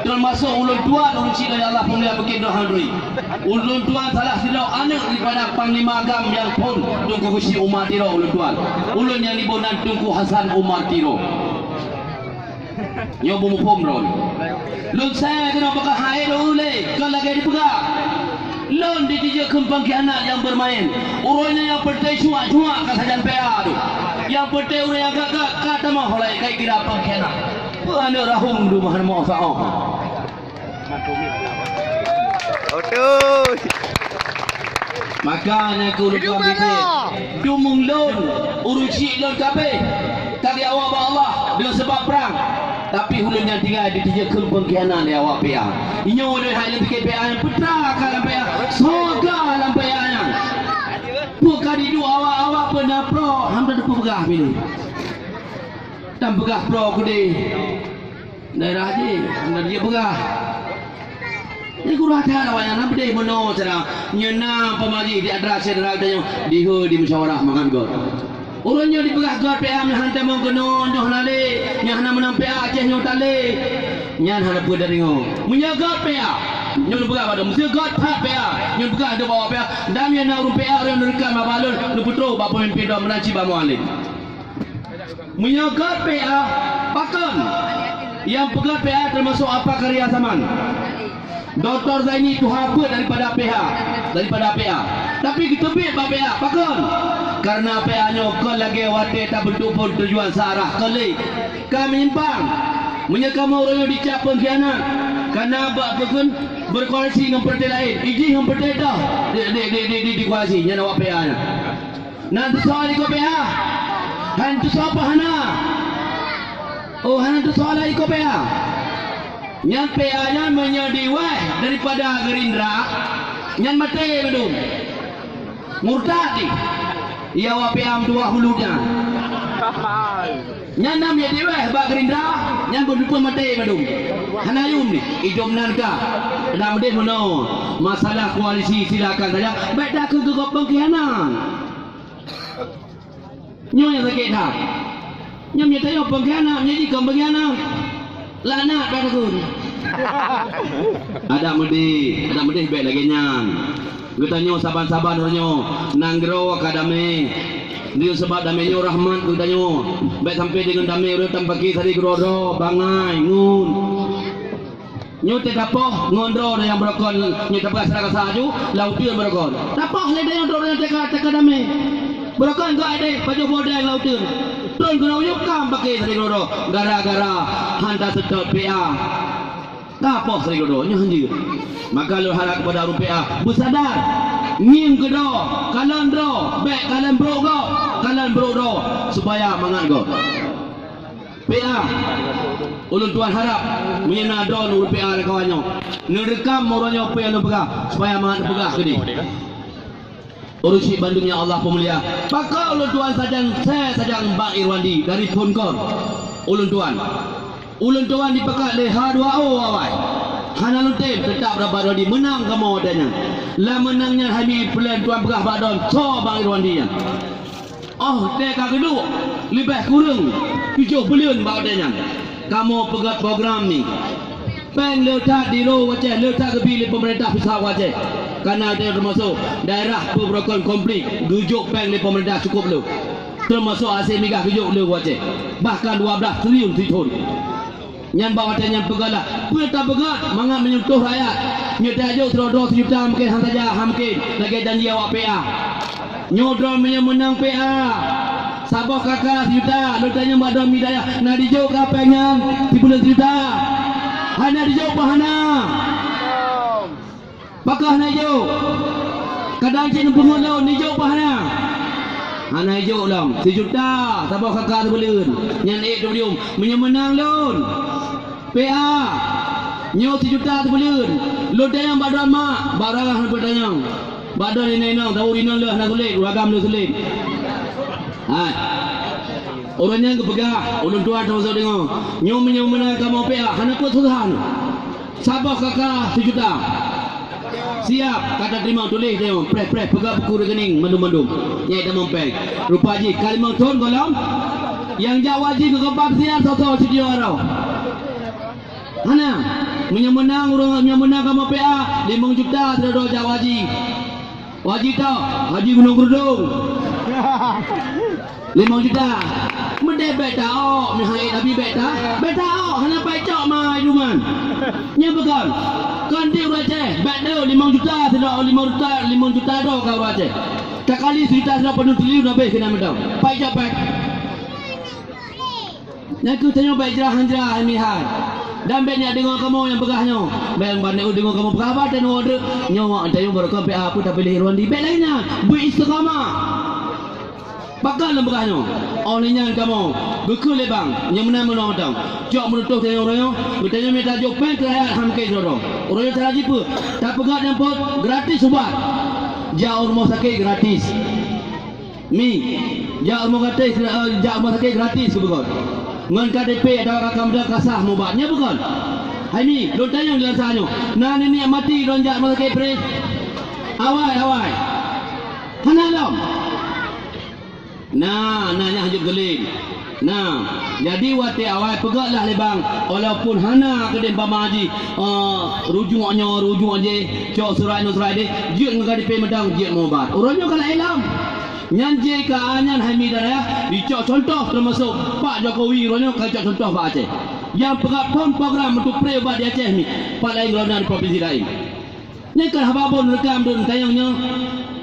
termasuk ulun tuan ulun cik dari Allah pemulia Bukit Dohandri. Ulun tuan salah satu anak daripada Panglima Agam yang pun Tunku Husi Umar Tiro ulun tuan. Ulun yang dibonan Tunku Hasan Umar Tiro. Nyobu mupom ron. Lun saya kena pakai haid oleh kalau lagi dipegang. Lon di tiga kempang anak yang bermain. Urutnya yang pertai cuak-cuak kat sajan PA tu. Yang pertai urut yang agak-agak kata mah holai kai kira pangkiana. Anda rahung du mahan mau sa'o. Aduh. Makanya aku lupa kita. Dumung lon, urusi lon kape. Tadi awak ba Allah dengan sebab perang. Tapi hulun yang tinggal di tiga kempang kianan dia awak PA. Inyo dia hanya bikin PA yang putra kalam PA. Soga dalam PA yang. Bukan itu awak-awak pernah pro. Hampir depan pegah pilih. Dan pegah pro kude. Daerah je. Hampir dia pegah. Ini kurang ada awak yang nampak dia meno cara. Nyena pemaji di adras sedera dia dihu di musyawarah makan god. Orangnya dipegah god PA yang hantar mau kenon joh nale. Yang nak menang PA Aceh nyo tale. Nyan hana pu dari ngo. Munya god PA. Nyo pegah pada mesti god tak PA. Nyo pegah ada bawa PA. Dam yang nak urus PA orang rekam abalun lu putro bapa pemimpin dah menanci ba mualim. Munya god PA pakon. Yang pegah PA termasuk apa karya zaman. Dr. Zaini itu apa daripada PA. Tapi kita bit PA pakon. Karena PA-nya kau lagi wate tak bentuk pun tujuan searah kali. Kami nyimpang. Menyekam orang yang dicap pengkhianat. Karena apa pun berkoalisi dengan partai lain. Iji dengan partai dah. Di koalisi. Yang awak PA-nya. Nanti soal ikut PA. Hantu siapa Hana? Oh Hana tu soal ikut PA. Yang PA-nya menyediwai daripada Gerindra. Yang mati belum. Murtad ni. Ia awak PA dua hulunya. Yang nam ya diweh bak Gerindra. Yang berdupa mati belum. Hanayum ni. Idom nanka. Dalam dia mana. Masalah koalisi silakan saja. Baik dah ke pengkhianat. Nyo yang sakit tak. Nyo yang tanya pengkhianat. Menjadi pengkhianat. Lanat dah takut. Ada medih baik lagi nyan. Kita nyo saban-saban nyo nanggro akademi. Dia sebab damai rahmat kita nyo. Baik sampai dengan damai udah tampaki sari grodo bangai ngun. Nyo te dapoh ngondro yang berokon nyo tapak seraka saju lautir berokon. Dapoh le yang dro yang teka damai. Berokon gak ada baju bodeng lautir. Turun guna uyuk kam pakai sari grodo gara-gara hantar sedot PA. Dapoh sari grodo nyo hanjir. Maka lu harap kepada rupiah bersadar ngim ke do kalan do baik kalan bro go kalan bro do supaya mangan go PA ulun tuan harap menyena do rupiah kawannya nerekam moronyo PA nu pegah supaya mangan pegah ke di urusi Bandungnya Allah pemulia pakau ulun tuan saya sajang Bang Irwandi dari Ponkor ulun tuan dipekat leha 2-0 awai Hana lutem tetap dapat di menang kamu adanya. Lah menangnya kami pelan tuan pegah badon so Bang Irwandi nya. Oh teka kedua lebih kurang 7 bilion badanya. Kamu pegat program ni. Peng letak di ro wajah letak ke pilih pemerintah pusat wajah. Karena dia termasuk daerah pemrokan komplit gujuk peng di pemerintah cukup lu. Termasuk Asia Mega gujuk lu wajah. Bahkan 12 triliun titun. Yang bawa yang pegalah, pun tak pegat, mangat menyentuh rakyat. Nyata aja terodor sejuta mungkin hang saja, mungkin lagi janji awak PA. Nyodron menang PA. Sabah kakak sejuta, lutanya madam midaya. Nak dijauh kapenya, 30 juta. Hana dijauh bahana. Pakah nak jauh. Kadang cik pengulau dijauh bahana. Hana hijau lam, 1 juta. Sabah kakak sebelun. Yang dium, menang lon. PA nyo 1 juta sebelun. Lo dayang badan mak, barang apa dayang. Badan ini nang tahu ini lah nak sulit, ragam lu sulit. Ha. Orangnya kepegah, orang tua tu masuk dengar. Nyo menang kamu PA, hana kuat susahan. Sabah kakak 1 juta. Siap, kata terima tulis dia. Press pegang buku rekening mandum-mandum. Nyai dah mempeng. Rupa ji kalimau ton kolam. Yang Jawa ji ke kebab siap sosok studio arau. Hana Menang kamu PA 5 juta terus jawab haji. Haji tau, haji Gunung Gerudung. 5 juta. Mendebet tak mihai tapi beta. Beta hana pai cok mai duman. Nya begal. Kan dia race, bet dia 5 juta terus 5 juta dah kau race. Tak kali cerita sudah penuh triliun habis kena medang. Pai cok bet. Nak aku tanya baik jerah mihai. Dan banyak dengar kamu yang pegahnya. Bayang banyak dengar kamu pegah apa dan order. Nyawa antara baru kau PA aku tak pilih ruang di beg lainnya. Buat istiqamah. Bakal lah pegahnya. Olehnya kamu. Gekul lebang. Yang mana orang. Jok menutup tanya orangnya. Bertanya minta jok pen kerajaan hamkai orang. Orangnya tak rajin pun. Tak pegat yang pun gratis ubat. Jauh rumah sakit gratis. Jauh rumah sakit gratis kebegot. Ngan KDP ada rakam dah kasah mubatnya bukan? Hai ni, don tanya dalam sanyo. Nah ni mati don jak mau ke pre. Awai. Hana lam. Nah nya hajut geling. Nah, jadi wati awai pegaklah lebang walaupun hana ke den pama haji rujuk je cok surai dia jeut ngak KDP medang jeut mubat. Orangnya kalau elam. Nyanji ke anyan Hamidah ya dicok contoh termasuk Pak Jokowi rono kacok contoh Pak Aceh yang pegat program untuk pre-ubat di Aceh ni Pak lain rono di provinsi lain ni kan hababon rekam dun tayangnya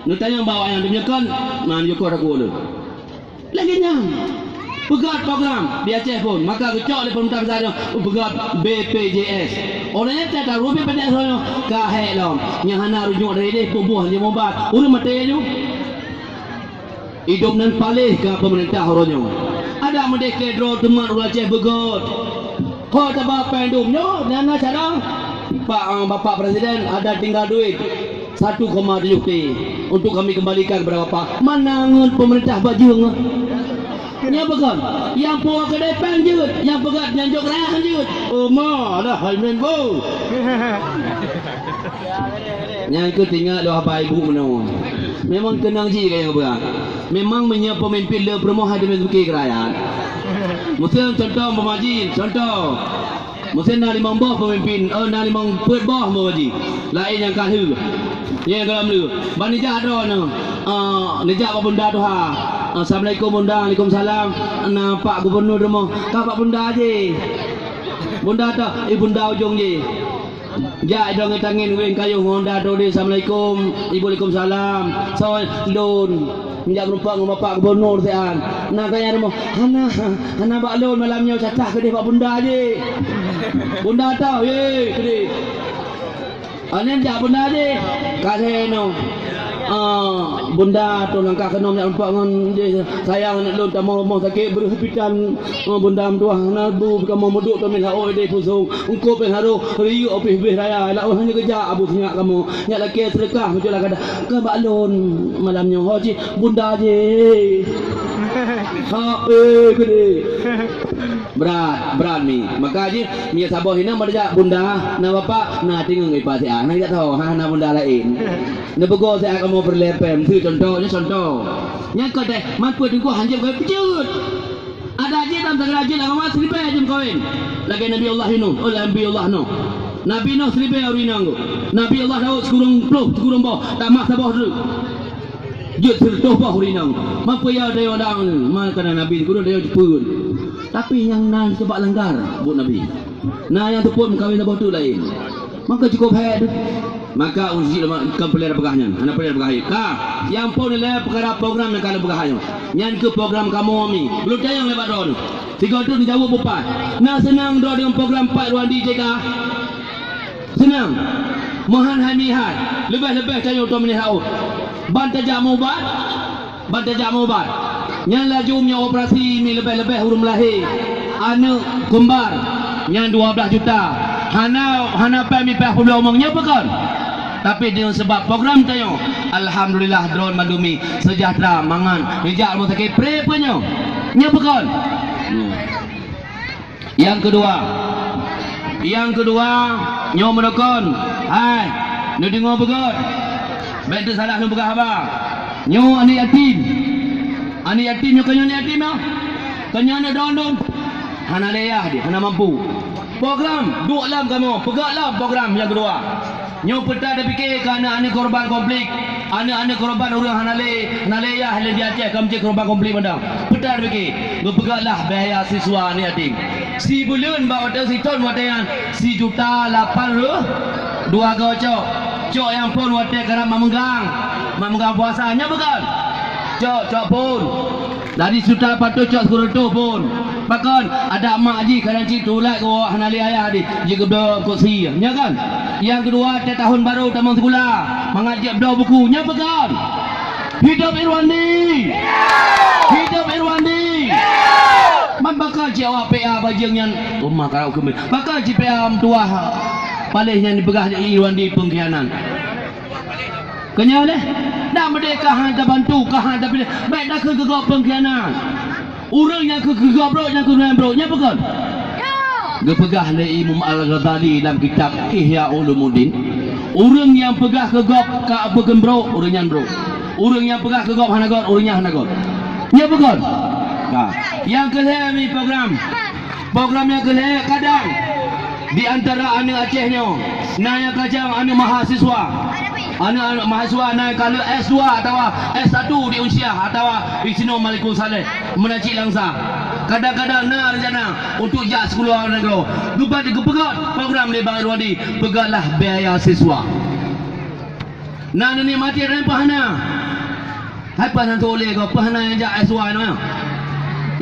nu tayang bawa yang dinyakan man yo kor aku lagi nyang pegat program di Aceh pun maka kecok le pemerintah besar pegat BPJS orangnya tak tahu BPJS rono kahek lom yang hana rujuk dari dia bubuh dia mobat urang mate ju hidup nan palih ke pemerintah orangnya ada mendekade draw teman orang Aceh begot ho tabak pendum nyo nana cara Bapak Presiden ada tinggal duit 1,7 T untuk kami kembalikan kepada Bapak manangan pemerintah baju nya begot yang puak ke depan jeut yang pegat nyanjuk rah jeut ma dah hai membo yang ikut tinggal doa apa ibu menang. Memang kenang ji kaya apa? Memang punya pemimpin le permohon demi suki kerajaan. Mesti contoh pemaji, contoh. Mesti nak limang bah pemimpin, nak limang perbah pemaji. Lain yang kahir. Yang dalam lu. Bani jadro no. Nejak Pak Bunda doa. Assalamualaikum Bunda, Waalaikumsalam. Pak Gubernur rumah. Kau Pak Bunda je. Bunda tak, Bunda ujung je. Ja dong tangin wing kayu Honda dodi Assalamualaikum Ibu Waalaikumsalam so lon minyak rumpang Bapak Gubernur sean nak tanya rumah hana bak lon malamnya cacah ke dia Pak Bunda je Bunda tahu ye ke dia anen jak Bunda je kasih no Bunda tu langkah kena minyak rumpang ngan sayang nak lon tak mau sakit berhapitan Bunda tua nak bu kamu muduk tu min hao de pusung engkau pen haru riu opih beh raya la hanya kerja abu singa kamu nyak laki sedekah macam lah kada ke bak lon malamnya haji Bunda je ke dia berat ni maka je mia sabah hina marja Bunda na Bapak na tinggal ngai pasi nak tak tahu na Bunda lain na bego saya kamu berlepem tu contoh nya ko deh mampu dengko hanjam kau kejut ada je dalam segala lah kamu seribu jam kawin lagi Nabi Allah Nuh Nabi Allah Nuh Nabi Nuh seribu urinang Nabi Allah Daud sekurang bawah tamak sabah dulu jut sertoh bawah urinang mampu ya dia orang mana Nabi guru dia pun tapi yang nan sebab langgar buat Nabi nah yang tu pun kawin sabah tu lain maka cukup head maka uji kan pelihara pegahnya anak pelihara pegahnya yang pun nilai perkara program yang kalau pegahnya yang ke program kamu ami belum tayang lebat drone tiga tu dijawab bupat nak senang drone dengan program Pak Ruandi JK senang Mohan Hamihat lebih-lebih tayang untuk menihau bantai jamu ubat yang lajunya operasi ni lebih-lebih huruf lahir anak kembar yang 12 juta hana pemi peh pula omongnya bukan tapi dengan sebab program tayo alhamdulillah drone madumi sejahtera mangan hijak rumah sakit pre punya nya bukan yang kedua nyo menokon hai nu dengar begot betul salah nu begah apa nyo anak yatim nyo kanyo anak yatim no kanyo anak dondong hana leyah dia hana mampu Program dua lam kamu, pegaklah program yang kedua. Nyo peta ada fikir kerana anak korban konflik, anak korban orang hanale ya hal dia Aceh kamu korban konflik padang. Peta ada fikir, berpegaklah biaya siswa ni ating. Si bulan bawa tu si ton buat yang si juta 8 dua gocok. Cok yang pun buat kerana mamenggang puasanya bukan. Cok pun. Dari juta 8 cok sekurang pun. Bahkan ada mak haji kadang citu lah ko hanali ayah di jika bela kursi nya kan. Yang kedua tahun baru taman sekolah mengajar bela bukunya bukan. Hidup Irwandi. Hidup Irwandi. Man bakal jawab PA bajeng yang rumah karau kemen. Bakal PA tua paling yang dipegah Irwandi pengkhianat. Kenyal deh. Dah merdeka hang dah bantu kah dah pilih. Baik dah ke gegap pengkhianat. Orang yang kegegap bro yang kenuan bro nya bukan. Gepegah le Imam Al-Ghazali dalam kitab Ihya Ulumuddin. Orang yang pegah kegap ka apa bro orang yang bro. Orang yang pegah kegap hanagot orang yang hanagot. Nya bukan. Nah, yang kelih ni program yang kelih kadang di antara anak Aceh nyo naya kacang anak mahasiswa. Anak mahasiswa naik kalau S2 atau S1 di Unsyah atau di Sino Malikul Saleh menacik langsa. Kadang-kadang nak rencana untuk jak sekolah negara. Lupa digepegat program ni Bang Irwandi, pegatlah biaya siswa. Nah ni mati dan pahana. Hai pasan toleh kau pahana yang jak S2 ni.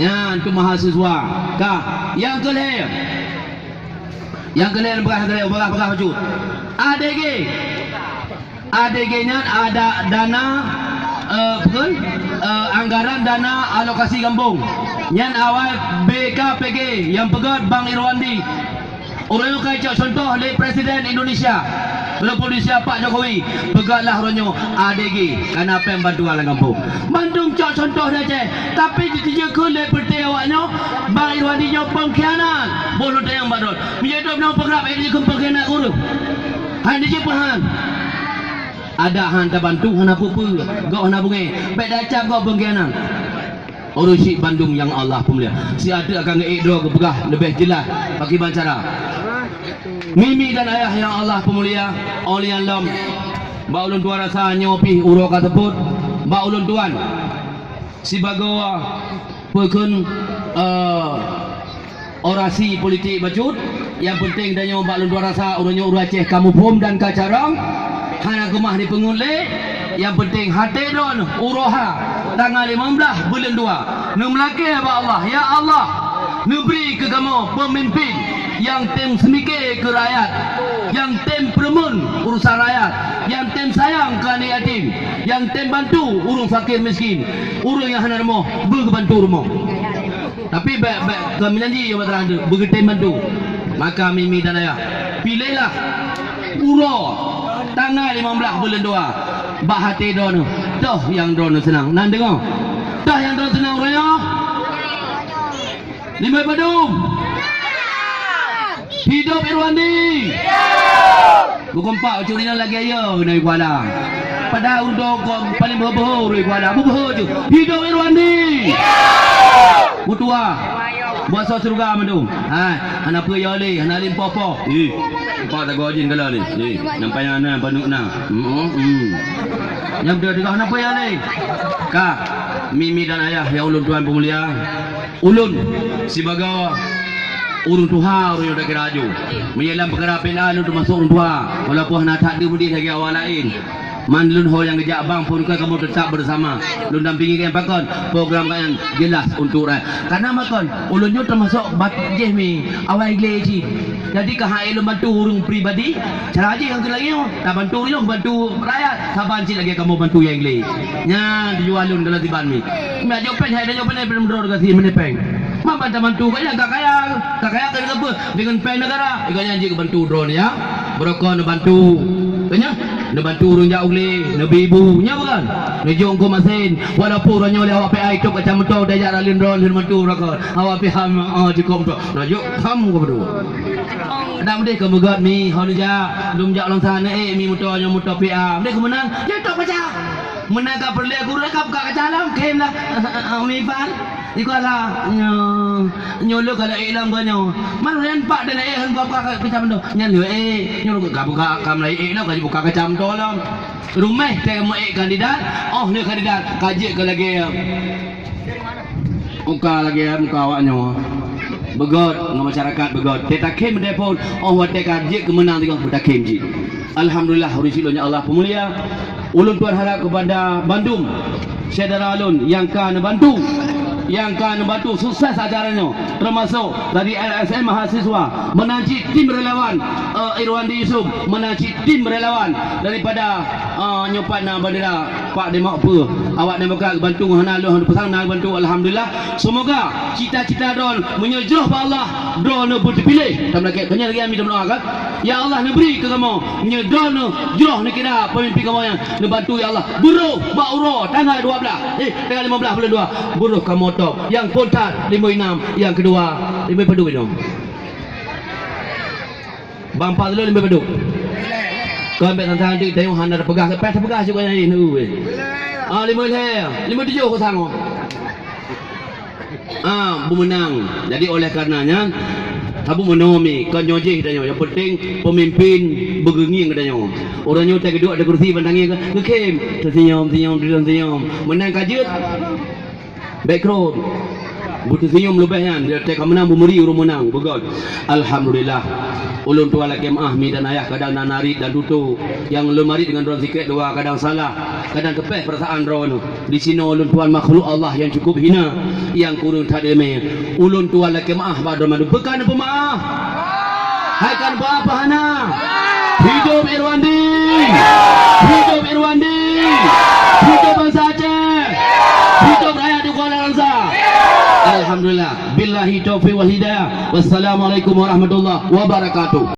Ya, untuk mahasiswa. Kah, yang kelih berah baju. ADG-nya ada dana anggaran dana alokasi kampung. Yang awal BKPG yang pegat Bang Irwandi. Orang yang kacau contoh oleh Presiden Indonesia. Walaupun Indonesia Pak Jokowi pegatlah orangnya ADG kerana apa yang bantu orang kampung. Bandung cak contoh dah cek. Tapi dia kulai perti awaknya Bang Irwandi nya pengkhianat. Bolu dah yang badut. Menjadi nak program ini ke pengkhianat guru. Hanya dia pahan. Ada hantar bantu hana pupu gak hana bungai baik dacap gak pengkhianat urusi Bandung yang Allah pemulia si ada akan ngeidro ke pegah lebih jelas bagi bancara mimi dan ayah yang Allah pemulia olian lom ba ulun tuan rasa nyopi uro ka teput ba ulun tuan si bagawa pekun orasi politik bacut yang penting dan nyo ba ulun tuan rasa urunyo uru Aceh kamu pom dan kacarang hana gemah di pengulai yang penting hati don uroha tanggal 15 bulan 2 nu melaki ba Allah ya Allah nu beri ke kamu pemimpin yang tem semikir ke rakyat yang tem permun urusan rakyat yang tem sayang ke anak yatim yang tem bantu urung fakir miskin urung yang hana rumah berbantu rumah tapi baik kami janji yang berterang bergetem bantu maka mimi dan ayah pilihlah uro tanggal 15 bulan 2 bak hati dono toh yang dono senang nan dengar toh yang dono senang raya Limbai Badung hidup Irwandi bukan pak curi lagi ayo dari Kuala pada untuk paling berbohong dari Kuala berbohong je hidup Irwandi mutua buat suatu surga Bandung anak pergi oleh anak limpopo pak tak gojin kalau ni nampak yang anak Bandung nak yang berdua anak pergi oleh kak mimi dan ayah yang ulun tuan pemulia ulun si bagawa urung tuha urung dak keraju menyelam perkara pelan untuk masuk urung tuha walaupun nak tak dia mudi lagi awal lain man lun ho yang ngejak bang pun kamu tetap bersama lun dampingi kan pakon program kan jelas untuk rakyat karena makon ulun nyo termasuk batjeh mi awal igleji jadi kahai lun bantu urung pribadi cara aja yang lagi tak bantu yo bantu rakyat saban si lagi kamu bantu yang igleji nya dijual lun dalam tiban mi mak jopen hai jopen ai bermendor kasi menepeng mak bantu kaya tak kaya kan apa dengan peng negara ikut janji ke bantu drone ya berokon bantu kanya nak bantu urang jauh le nabi ibu nya bukan nak jong ko masin walaupun orangnya oleh awak pai tok macam tu dah jalan lin drone lin bantu rakon awak pi ham cukup tu nak jok ham ko berdua dah mesti ke megat mi hon ja lum jak long sana mi motornya motor PA mesti ke menang ya tok baca menang ka perle aku rekap ka calam kem lah mi fan Ikalah nyolo kalau ilang banyo. Mana yang pak dan han buka kecam tu. Nyan nyolo ka buka kam lai lah ka buka kecam tu lah. Rumah teh mau kandidat. Oh ni kandidat kaji ke lagi. Muka lagi muka awaknya. Begot dengan masyarakat begot. Teta kem depon. Oh wate kaji kemenang tiga budak kem ji. Alhamdulillah rizilonya Allah pemulia. Ulun tuan harap kepada Bandung. Saudara Alun yang kan bantu sukses acaranya, termasuk dari LSM mahasiswa menanci tim relawan Irwandi Yusuf menanci tim relawan daripada nyopat na bandera Pak Demak apa awak demokrat bantu hana lu pasang na bantu. Alhamdulillah, semoga cita-cita don menyejruh ba Allah don berpilih tam lagi kenya lagi kami doa kan ya Allah beri ke kamu nyedon jruh ni kira pemimpin kamu yang bantu ya Allah buruh ba uro tanggal 12 tanggal 15 bulan 2 buruh kamu top yang pontat 56 yang kedua 5 peduk minum bang 4 dulu 5 peduk kau ambil tentang dia tengok hana pegang sampai pegang juga ni weh 5 7 kau sanggup pemenang. Jadi oleh karenanya Abu menomi kan nyojih katanya. Yang penting pemimpin bergenging katanya. Orangnya tak duduk ada kursi pandangnya ngekem tersenyum menang kajut background butuh senyum lebihnya dia tak menang bumeri urung menang begot. Alhamdulillah ulun tua laki ahmi dan ayah kadang nanarit dan tutu yang lemari dengan drone sikit dua kadang salah kadang kepeh perasaan drone di sini ulun tuan makhluk Allah yang cukup hina yang kurun tademe ulun tua laki pada madu bekan pemaaf hai kan apa hana hidup Irwandi hidup bangsa Aceh hidup rakyat di Kuala Lumpur. Alhamdulillah billahi taufiq wal hidayah. Wassalamualaikum warahmatullahi wabarakatuh.